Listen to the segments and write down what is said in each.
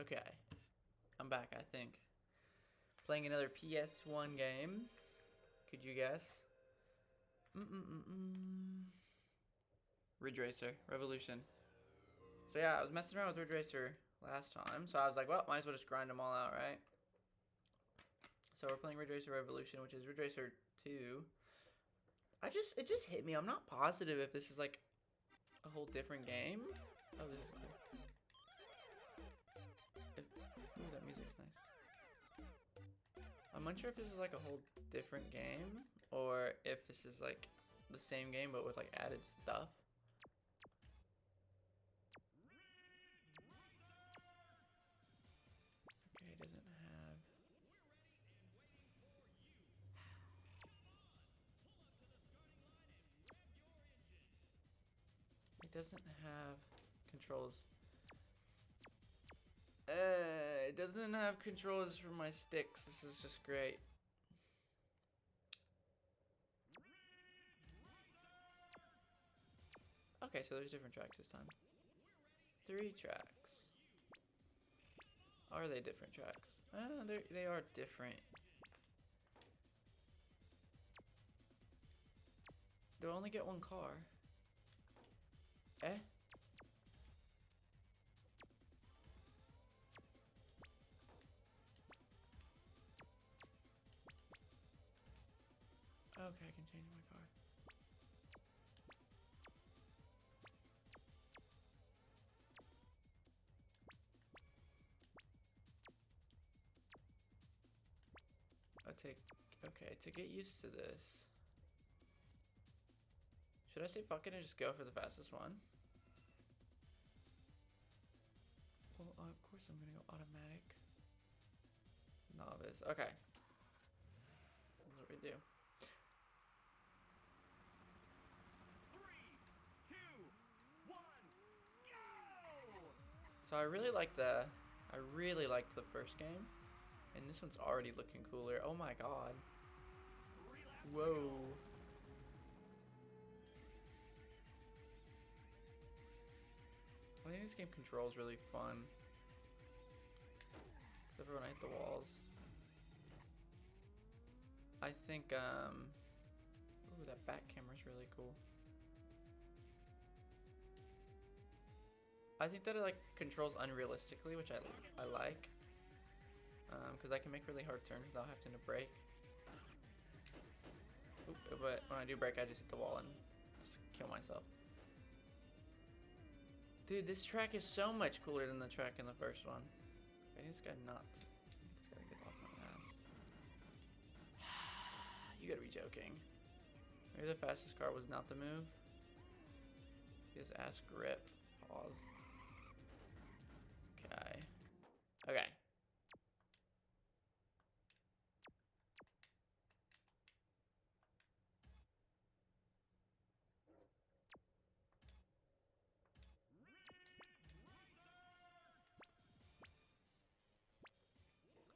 Okay, I'm back, I think. Playing another PS1 game. Could you guess? Ridge Racer Revolution. So yeah, I was messing around with Ridge Racer last time, so I was like, well, might as well just grind them all out, right? So we're playing Ridge Racer Revolution, which is Ridge Racer 2. It just hit me. I'm not positive if this is like a whole different game. Oh, this is cool. Ooh, that music's nice. I'm unsure if this is like a whole different game or if this is like the same game but with like added stuff. Okay, it doesn't have. It doesn't have controls. It doesn't have controls for my sticks. This is just great. Okay, so there's different tracks this time. 3 tracks. Are they different tracks? They are different. Do I only get one car? Eh? Okay, I can change my car. Okay, to get used to this. Should I say fuck it and just go for the fastest one? Well, of course I'm gonna go automatic. Novice, okay. That's what we do. 3, 2, 1, go! So I really liked the first game. And this one's already looking cooler. Oh my god. Whoa. I think this game controls really fun. Except for when I hit the walls. I think, ooh, that back camera's really cool. I think that it like controls unrealistically, which I like. Because I can make really hard turns without having to brake. Oop, but when I do brake, I just hit the wall and just kill myself. Dude, this track is so much cooler than the track in the first one. I need this guy not. I just gotta get off my ass. You gotta be joking. Maybe the fastest car was not the move. His ass grip. Pause. Okay. Okay.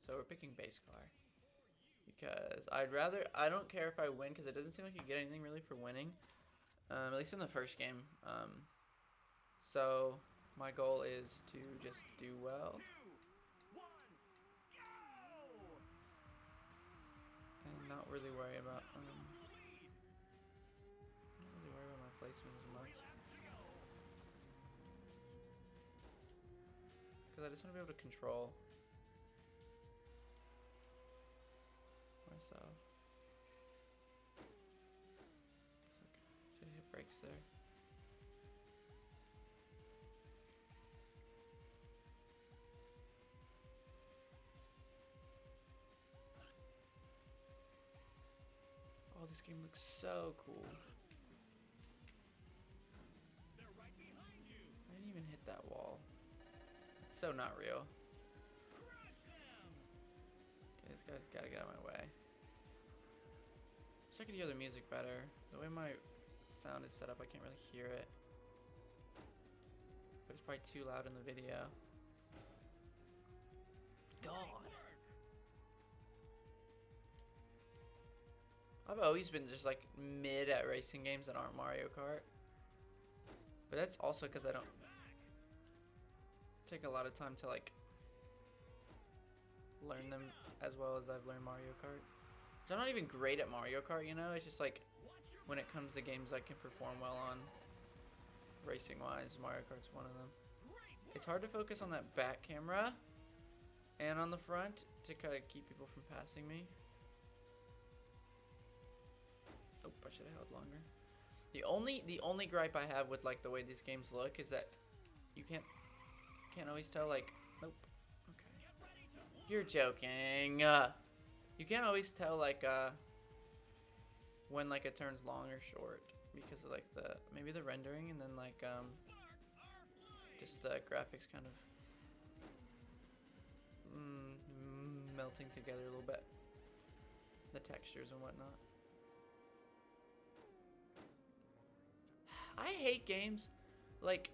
So we're picking base car. Because I don't care if I win because it doesn't seem like you get anything really for winning. At least in the first game. So my goal is to just do well. 2, 1, go! And not really worry about my placement as much. Because I just want to be able to control myself. Should I hit brakes there? Oh, this game looks so cool. They're right behind you. I didn't even hit that wall. It's so not real. Crush them. Okay, this guy's gotta get out of my way. Wish I could hear the music better. The way my sound is set up, I can't really hear it. But it's probably too loud in the video. God. I've always been just like mid at racing games that aren't Mario Kart. But that's also because I don't take a lot of time to like learn them as well as I've learned Mario Kart. So I'm not even great at Mario Kart, you know? It's just like when it comes to games I can perform well on, racing wise, Mario Kart's one of them. It's hard to focus on that back camera and on the front to kind of keep people from passing me. Oh, I should have held longer. The only gripe I have with like the way these games look is that you can't always tell like, nope. Okay. You're joking. You can't always tell like when like it turns long or short because of like maybe the rendering and then like just the graphics kind of melting together a little bit. The textures and whatnot. I hate games like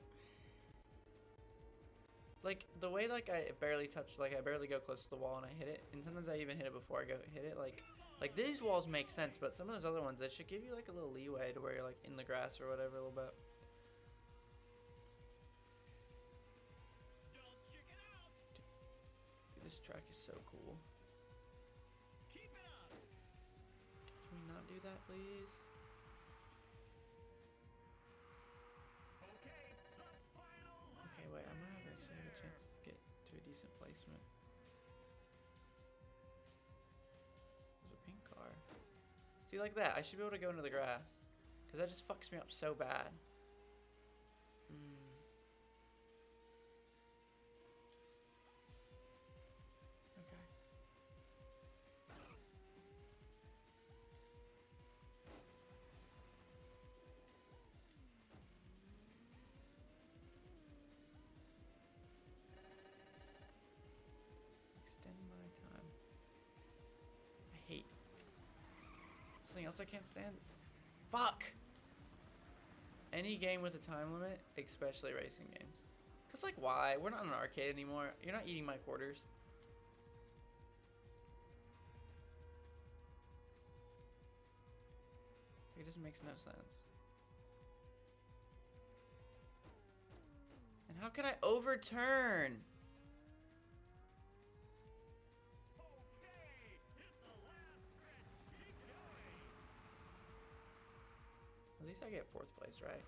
the way like I barely touch, like I barely go close to the wall and I hit it, and sometimes I even hit it before I go hit it. Like these walls make sense, but some of those other ones, they should give you like a little leeway to where you're like in the grass or whatever a little bit. Dude, this track is so cool. Can we not do that, please? Okay, wait, I might have actually have a chance to get to a decent placement. There's a pink car. See, like that, I should be able to go into the grass. Because that just fucks me up so bad. Okay. Extend my time. I hate. Something else I can't stand. Fuck! Any game with a time limit, especially racing games. Cause like why? We're not in an arcade anymore. You're not eating my quarters. It just makes no sense. And how can I overturn? At least I get 4th place, right?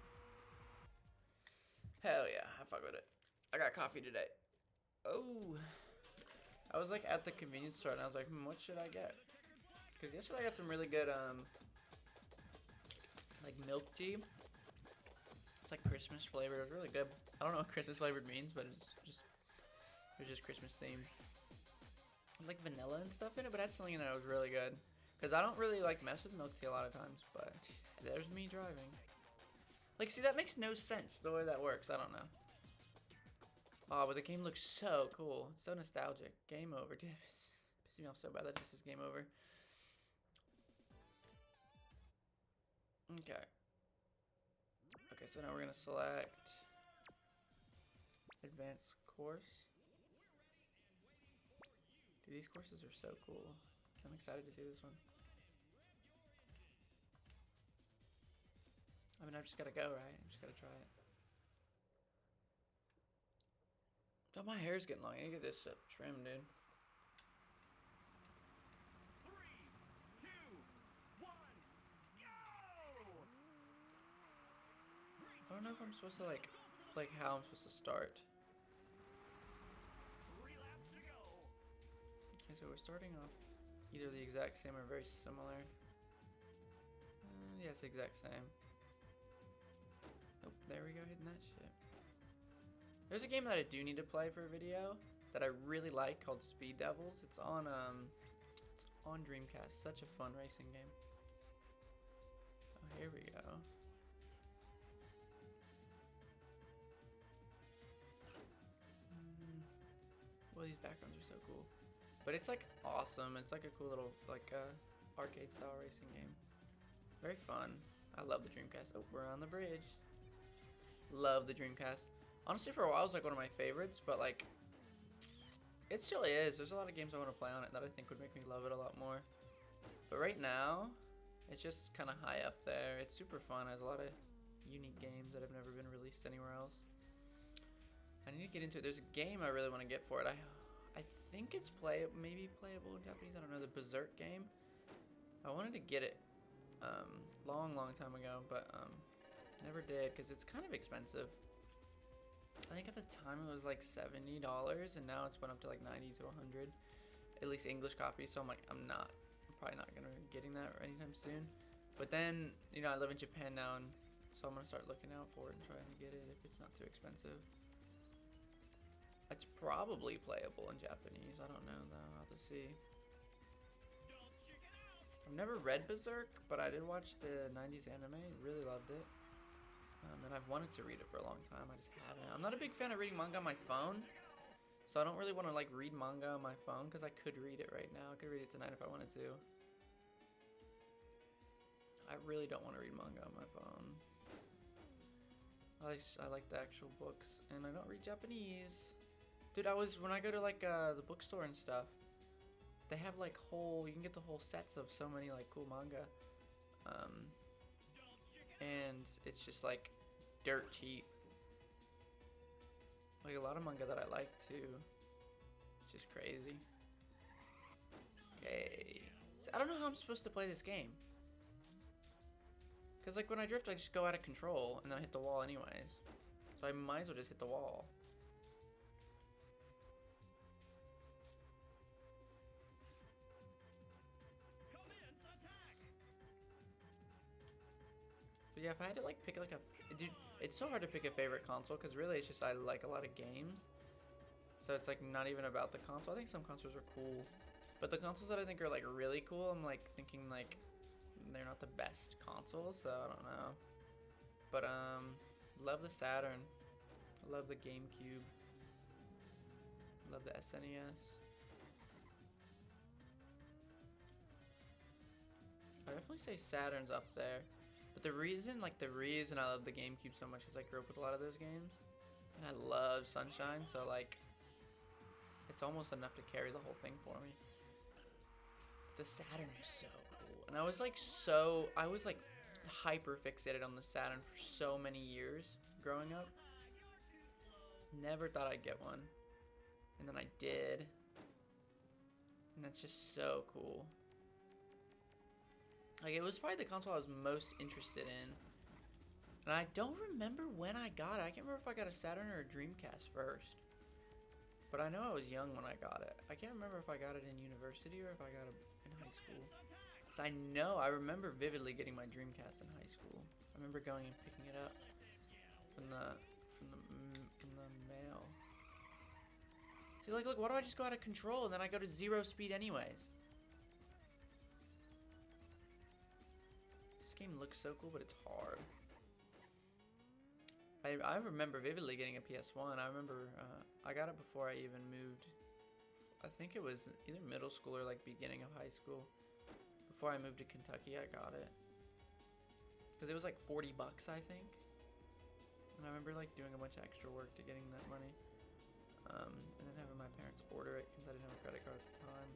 Hell yeah, I fuck with it. I got coffee today. Oh. I was like at the convenience store and I was like, what should I get? Because yesterday I got some really good, like milk tea. It's like Christmas flavored. It was really good. I don't know what Christmas flavored means, but it was just Christmas themed. Like vanilla and stuff in it, but I had something in it that was really good. Because I don't really like mess with milk tea a lot of times, but there's me driving. Like, see, that makes no sense the way that works. I don't know. Oh, but the game looks so cool. It's so nostalgic. Game over. Dude, it's pissing me off so bad that just says game over. Okay. Okay, so now we're going to select advanced course. Dude, these courses are so cool. I'm excited to see this one. I mean, I've just gotta go, right? I just gotta try it. Oh, my hair's getting long. I need to get this shit trimmed, dude. 3, 2, 1, go! I don't know if I'm supposed to like how I'm supposed to start. 3 laps to go. Okay, so we're starting off either the exact same or very similar. Yeah, it's the exact same. Oh, there we go, hitting that shit. There's a game that I do need to play for a video that I really like called Speed Devils. It's on Dreamcast. Such a fun racing game. Oh, here we go. Well, these backgrounds are so cool. But it's like awesome. It's like a cool little like arcade style racing game. Very fun. I love the Dreamcast. Oh, we're on the bridge. Love the Dreamcast. Honestly, for a while, it was like one of my favorites, but like, it still is. There's a lot of games I want to play on it that I think would make me love it a lot more. But right now, it's just kind of high up there. It's super fun. It has a lot of unique games that have never been released anywhere else. I need to get into it. There's a game I really want to get for it. I think it's maybe playable in Japanese. I don't know, the Berserk game. I wanted to get it long time ago, but never did because it's kind of expensive. I think at the time it was like $70, and now it's went up to like 90 to 100. At least English copy. So I'm probably not gonna be getting that anytime soon. But then, you know, I live in Japan now, and so I'm gonna start looking out for it and trying to get it if it's not too expensive. It's probably playable in Japanese. I don't know though. I'll have to see. I've never read Berserk, but I did watch the 90s anime. Really loved it. And I've wanted to read it for a long time. I just haven't. I'm not a big fan of reading manga on my phone. So I don't really want to like read manga on my phone because I could read it right now. I could read it tonight if I wanted to. I really don't want to read manga on my phone. I like the actual books, and I don't read Japanese. Dude, when I go to like the bookstore and stuff, they have like you can get the whole sets of so many like cool manga. And it's just like dirt cheap. Like a lot of manga that I like too. It's just crazy. Okay. So I don't know how I'm supposed to play this game. Cause like when I drift I just go out of control and then I hit the wall anyways. So I might as well just hit the wall. But yeah, if I had to like pick like dude, it's so hard to pick a favorite console because really it's just I like a lot of games. So it's like not even about the console. I think some consoles are cool, but the consoles that I think are like really cool, I'm like thinking like they're not the best consoles, so I don't know. But love the Saturn. I love the GameCube. Love the SNES. I definitely say Saturn's up there. But the reason I love the GameCube so much is I grew up with a lot of those games. And I love Sunshine, so like, it's almost enough to carry the whole thing for me. The Saturn is so cool. And I was like hyper fixated on the Saturn for so many years growing up. Never thought I'd get one. And then I did. And that's just so cool. Like, it was probably the console I was most interested in. And I don't remember when I got it. I can't remember if I got a Saturn or a Dreamcast first. But I know I was young when I got it. I can't remember if I got it in university or if I got it in high school. So I remember vividly getting my Dreamcast in high school. I remember going and picking it up from the mail. See, like, look, why do I just go out of control and then I go to 0 speed anyways? This game looks so cool, but it's hard. I remember vividly getting a PS1. I remember I got it before I even moved. I think it was either middle school or like beginning of high school. Before I moved to Kentucky, I got it. Because it was like $40, I think. And I remember like doing a bunch of extra work to getting that money. And then having my parents order it because I didn't have a credit card at the time.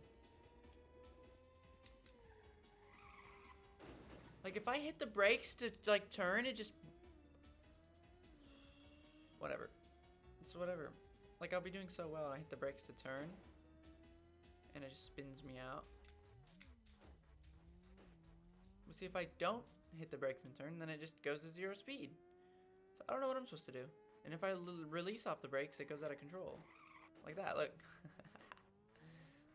Like if I hit the brakes to like turn, it just... Whatever. It's whatever. Like I'll be doing so well and I hit the brakes to turn. And it just spins me out. But see, if I don't hit the brakes and turn, then it just goes to 0 speed. So I don't know what I'm supposed to do. And if I release off the brakes, it goes out of control. Like that, look.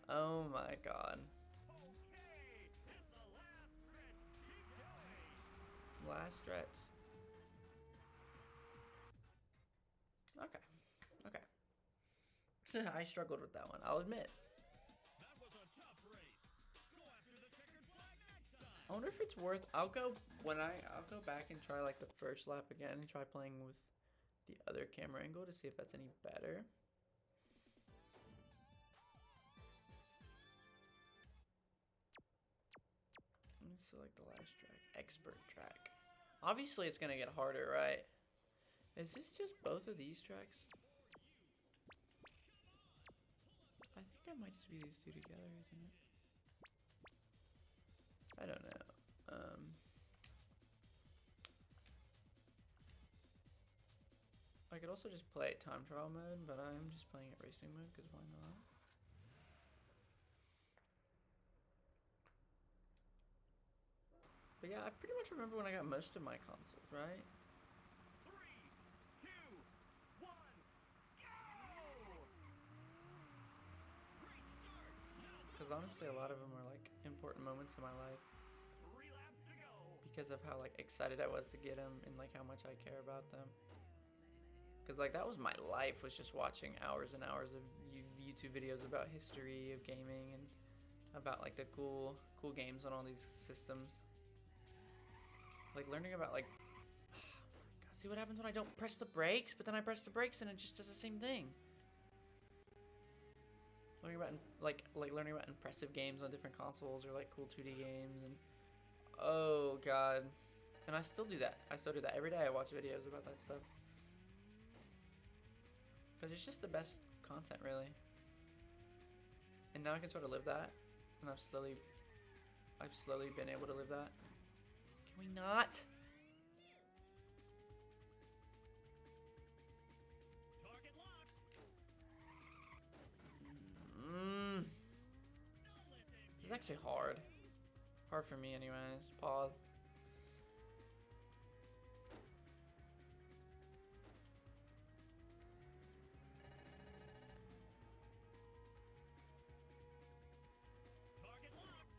Oh my god. Last stretch. Okay. Okay. I struggled with that one, I'll admit. I wonder if it's worth. I'll go back and try like the first lap again and try playing with the other camera angle to see if that's any better. Let me select the last track, expert track. Obviously it's gonna get harder, right? Is this just both of these tracks? I think it might just be these two together, isn't it? I don't know. I could also just play it time trial mode, but I'm just playing it racing mode because why not? But yeah, I pretty much remember when I got most of my consoles, right? 3, 2, 1, go! Great start. Now Because honestly, a lot of them were like important moments in my life 3 laps to go. because of how like excited I was to get them and like how much I care about them. Because like that was my life, was just watching hours and hours of YouTube videos about history of gaming and about like the cool games on all these systems. Like learning about like, God, see what happens when I don't press the brakes, but then I press the brakes and it just does the same thing. Learning about like learning about impressive games on different consoles or like cool 2D games, and oh god, and I still do that. I still do that every day. I watch videos about that stuff because it's just the best content, really. And now I can sort of live that, and I've slowly been able to live that. Can we not? Target locked. It's actually hard. Hard for me, anyways. Pause. Target locked.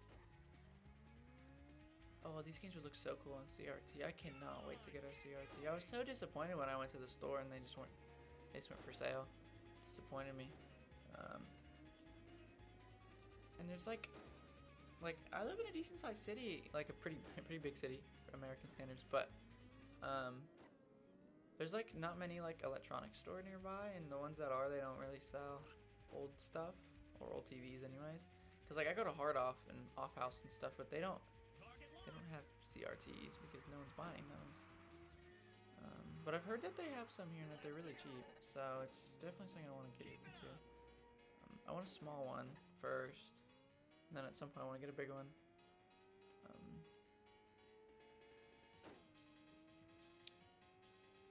Oh, these games would look so cool on CRT. I cannot wait to get a CRT. I was so disappointed when I went to the store and they just went for sale. Disappointed me. And there's like I live in a decent sized city, like a pretty big city for American standards, but there's like not many like electronics store nearby, and the ones that are, they don't really sell old stuff or old TVs anyways. Cause like I go to Hard Off and Off House and stuff, but they don't have CRTs because no one's buying those. But I've heard that they have some here and that they're really cheap, so it's definitely something I want to get into. I want a small one first, and then at some point I want to get a big one.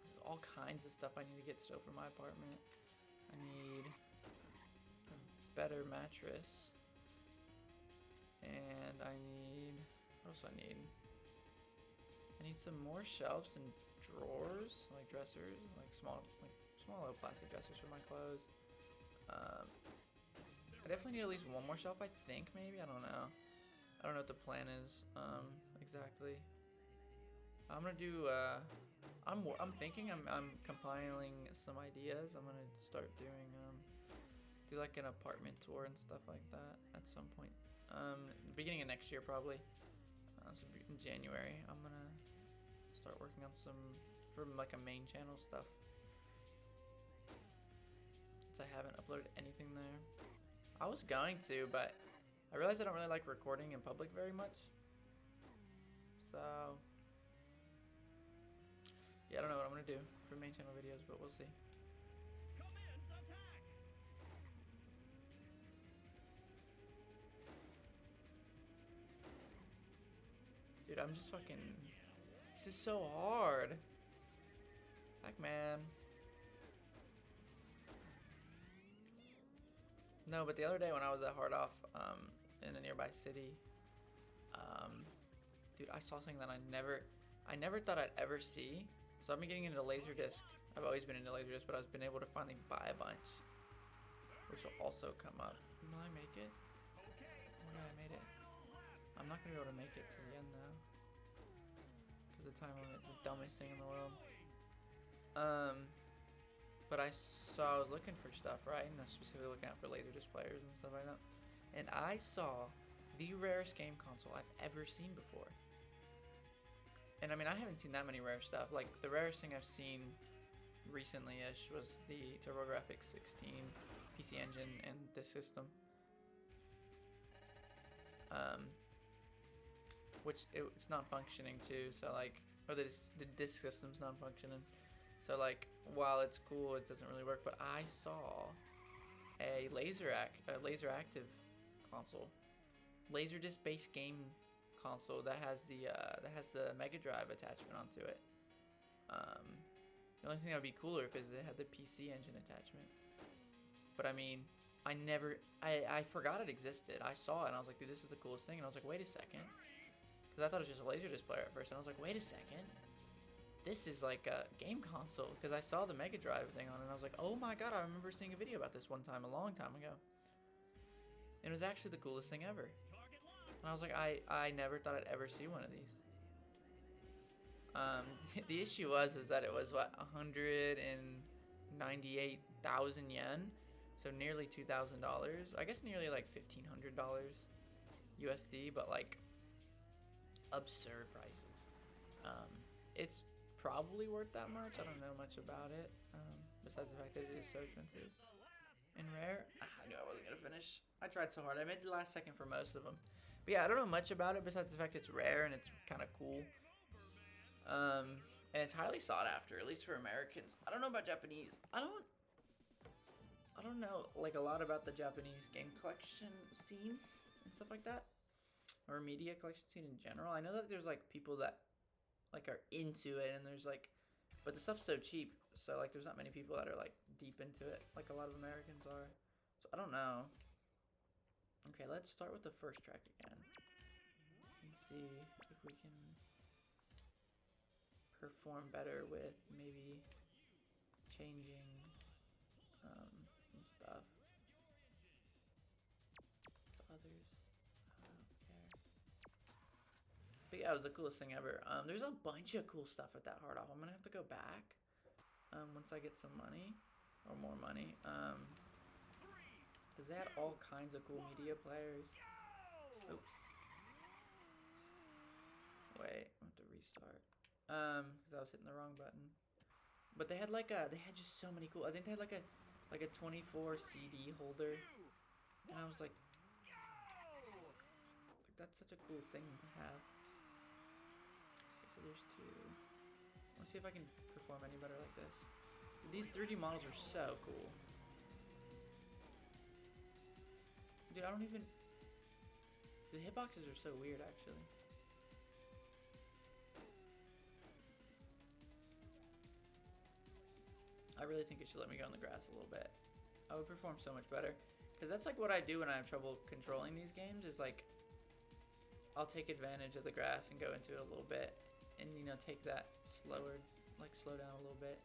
There's all kinds of stuff I need to get still for my apartment. I need a better mattress, and I need, what else do I need? I need some more shelves and drawers, like dressers, like small little plastic dressers for my clothes. I definitely need at least one more shelf, I think, maybe. I don't know. I don't know what the plan is exactly. I'm gonna do. I'm thinking. I'm compiling some ideas. I'm gonna start doing do like an apartment tour and stuff like that at some point. Beginning of next year probably. So in January, I'm gonna start working on some for like a main channel stuff. Since I haven't uploaded anything there. I was going to, but I realized I don't really like recording in public very much. So yeah, I don't know what I'm gonna do for main channel videos, but we'll see. Commence attack. Dude, I'm just fucking. This is so hard. Heck, man. No, but the other day when I was at Hard Off in a nearby city, dude, I saw something that I never thought I'd ever see. So I've been getting into Laserdisc. I've always been into Laserdisc, but I've been able to finally buy a bunch, which will also come up. Will I make it? Oh my god, I made it. I'm not gonna be able to make it to the end though, because the time limit's the dumbest thing in the world. But I was looking for stuff, right? And I was specifically looking out for Laserdisc players and stuff like that. And I saw the rarest game console I've ever seen before. And I mean, I haven't seen that many rare stuff. Like, the rarest thing I've seen recently-ish was the TurboGrafx 16 PC Engine and disk system. Which it's not functioning too, so like, or the disk system's not functioning. So like, while it's cool, it doesn't really work. But I saw a laser active console, Laserdisc based game console that has the Mega Drive attachment onto it. The only thing that would be cooler if it had the PC Engine attachment. But I mean, I forgot it existed. I saw it and I was like, dude, this is the coolest thing. And I was like, wait a second, Because I thought it was just a Laserdisc player at first, and I was like, wait a second. This is like a game console. Because I saw the Mega Drive thing on it, and I was like, oh my god, I remember seeing a video about this one time, a long time ago. And it was actually the coolest thing ever. And I was like, I never thought I'd ever see one of these. The issue is that it was, what, 198,000 yen? So nearly $2,000. I guess nearly like $1,500 USD, but like absurd prices. It's probably worth that much. I don't know much about it, besides the fact that it is so expensive. And rare, I knew I wasn't gonna finish. I tried so hard. I made the last second for most of them. But yeah, I don't know much about it besides the fact it's rare and it's kind of cool. And it's highly sought after, at least for Americans. I don't know about Japanese. I don't know like a lot about the Japanese game collection scene and stuff like that, or media collection scene in general. I know that there's like people that like are into it, and there's like, but the stuff's so cheap, so like there's not many people that are like deep into it like a lot of Americans are. So I don't know. Okay, let's start with the first track again and see if we can perform better with maybe changing some stuff to others. I don't care. But yeah, it was the coolest thing ever. There's a bunch of cool stuff at that hard off. I'm gonna have to go back once I get some money or more money. Because they had all kinds of cool media players. Oops. Wait, I have to restart. Because I was hitting the wrong button. But they had like they had just so many cool. I think they had like a 24 CD holder, and I was like, that's such a cool thing to have. Okay, so there's two. I want to see if I can perform any better like this. These 3D models are so cool. Dude, I don't even... The hitboxes are so weird, actually. I really think it should let me go on the grass a little bit. I would perform so much better. Because that's like what I do when I have trouble controlling these games, is like, I'll take advantage of the grass and go into it a little bit. And, you know, take that slower, like slow down a little bit.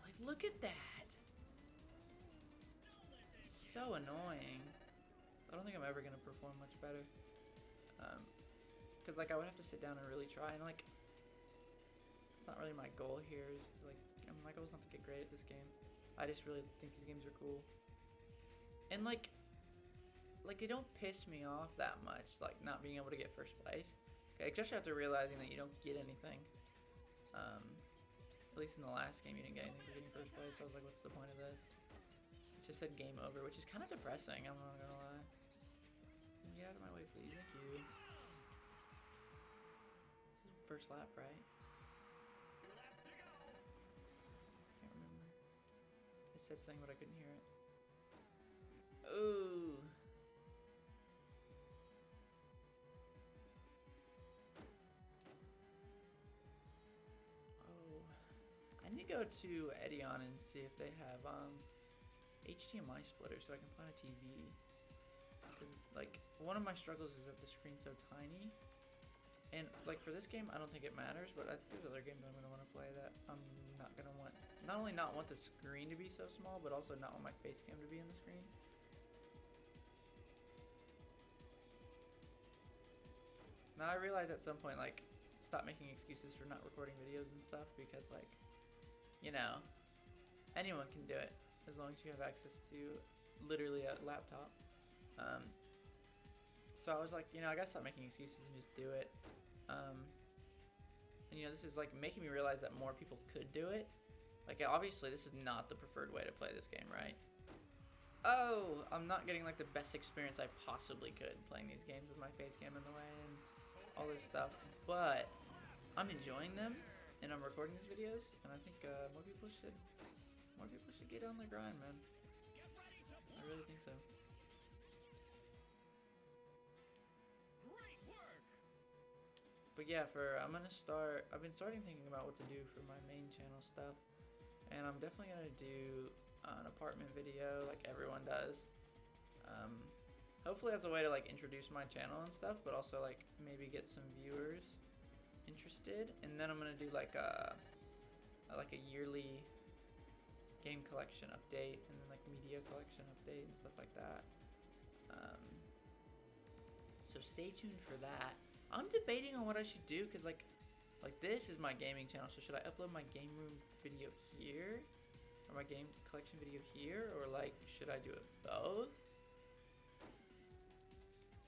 Like, look at that. So annoying. I don't think I'm ever gonna perform much better. Cause like I would have to sit down and really try, and like it's not really my goal here. Is to, like, my goal is not to get great at this game. I just really think these games are cool, and like they don't piss me off that much. Like not being able to get first place, okay, especially after realizing that you don't get anything. At least in the last game, you didn't get anything for getting first place. So I was like, what's the point of this? Just said game over, which is kind of depressing, I'm not gonna lie. Get out of my way, please. Thank you. This is first lap, right? Can't remember. It said something, but I couldn't hear it. Ooh. Oh. I need to go to Edion and see if they have HDMI splitter so I can play on a TV. Because like one of my struggles is that the screen's so tiny, and like for this game I don't think it matters, but there's other games I'm gonna want to play that I'm not gonna want, not only not want the screen to be so small, but also not want my face cam to be in the screen. Now I realize at some point, like, stop making excuses for not recording videos and stuff, because like, you know, anyone can do it as long as you have access to literally a laptop. So I was like, you know, I gotta stop making excuses and just do it. And you know, this is like making me realize that more people could do it. Like obviously this is not the preferred way to play this game, right? Oh, I'm not getting like the best experience I possibly could playing these games with my face cam in the way and all this stuff, but I'm enjoying them and I'm recording these videos, and I think more people should get on the grind, man. I really think so. But yeah, I've been starting thinking about what to do for my main channel stuff, and I'm definitely gonna do an apartment video like everyone does. hopefully as a way to like introduce my channel and stuff, but also like maybe get some viewers interested. And then I'm gonna do like a yearly game collection update and then like media collection update and stuff like that. So stay tuned for that. I'm debating on what I should do because like this is my gaming channel. So should I upload my game room video here or my game collection video here, or like should I do it both?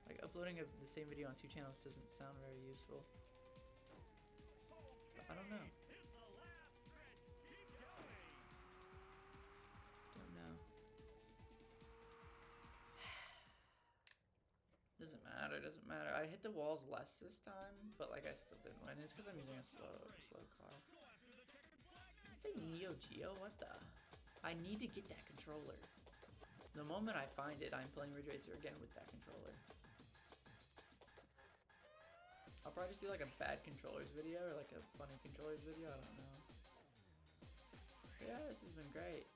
Like uploading the same video on 2 channels doesn't sound very useful. But I don't know. Is the last stretch. Keep going. Don't know. Doesn't matter, doesn't matter. I hit the walls less this time, but like I still didn't win. It's because I'm using a slow car. Go after the checkered flag. Did it say Neo Geo? What the? I need to get that controller. The moment I find it, I'm playing Ridge Racer again with that controller. I'll probably just do like a bad controllers video or like a funny controllers video. I don't know. But yeah, this has been great.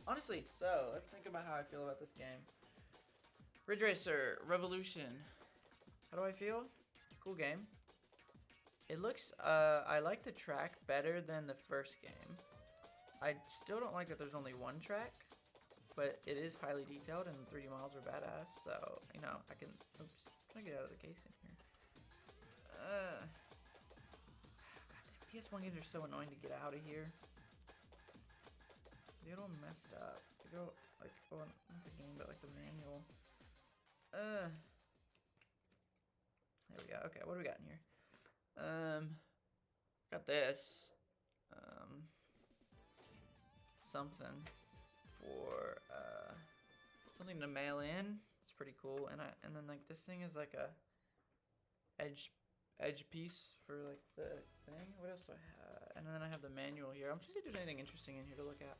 Honestly, so let's think about how I feel about this game. Ridge Racer Revolution. How do I feel? Cool game. It looks, I like the track better than the first game. I still don't like that there's only one track, but it is highly detailed and the 3D models are badass. So, you know, I can, oops, can I get out of the casing here? God, PS1 games are so annoying to get out of here. They get all messed up. They go, like, oh, not the game, but like the manual. There we go. Okay, what do we got in here? Got this. Something for something to mail in. It's pretty cool. And then like this thing is like a edge piece for like the thing. What else do I have? And then I have the manual here. I'm trying to see if there's anything interesting in here to look at.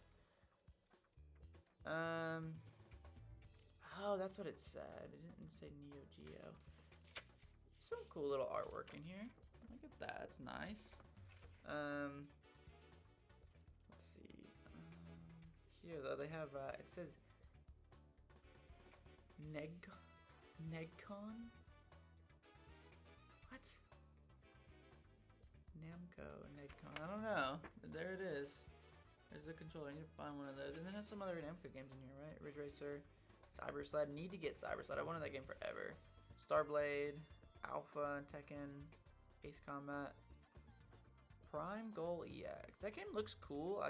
Oh, that's what it said. It didn't say Neo Geo. Some cool little artwork in here. Look at that. It's nice. Let's see. Here though, they have. It says Negcon. What? Namco Negcon. I don't know. But there it is. There's the controller. I need to find one of those. And then there's some other Namco games in here, right? Ridge Racer. Cyber Sled. Need to get Cyber Sled. I wanted that game forever. Starblade, Alpha, Tekken, Ace Combat, Prime Goal EX. That game looks cool.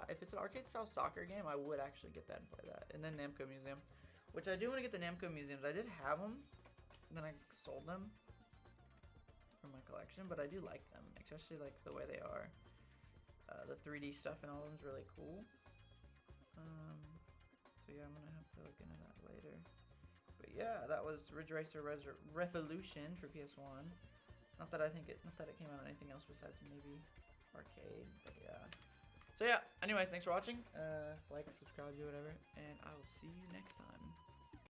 If it's an arcade style soccer game, I would actually get that and play that. And then Namco Museum, which I do want to get the Namco Museums. I did have them, and then I sold them from my collection, but I do like them, especially like the way they are. The 3D stuff and all of them is really cool. So yeah, I'm gonna have to look into that later. But yeah, that was Ridge Racer Revolution for PS1. Not that it came out on anything else besides maybe arcade, but yeah. So yeah, anyways, thanks for watching. Like, subscribe, do whatever, and I will see you next time.